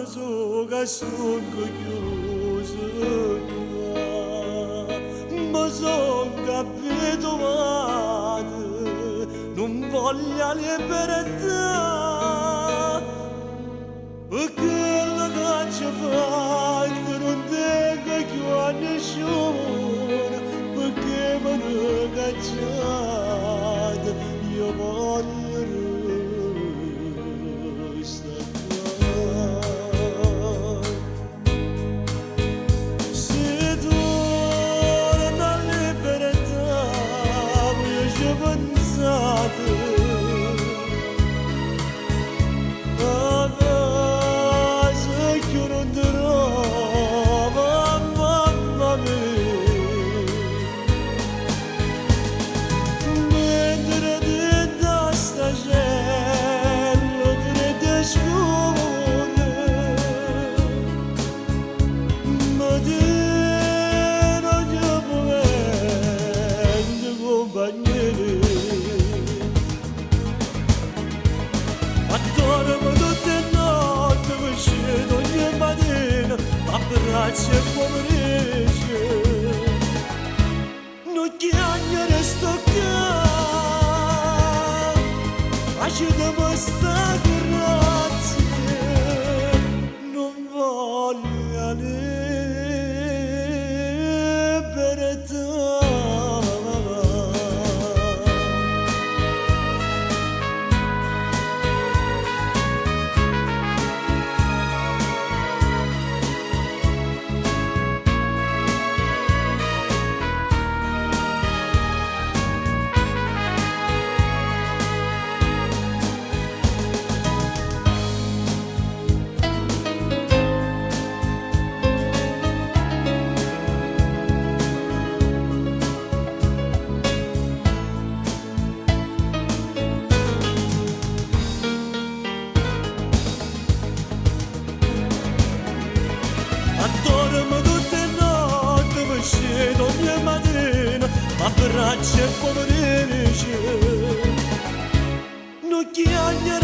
soga sono chiuso qua, ma sono abituato, non voglio libertà, perché la caccia fatta non tengo più a nessuno, perché mi hanno cacciato, io voglio restare qua. Se torna la libertà, io ci ho pensato, abbraccia e pomeriggio, non chiagnere sto qua, facciamo sta grazie, non voglio libertà. Ogni mattina abbraccia e pomeriggio non chiagna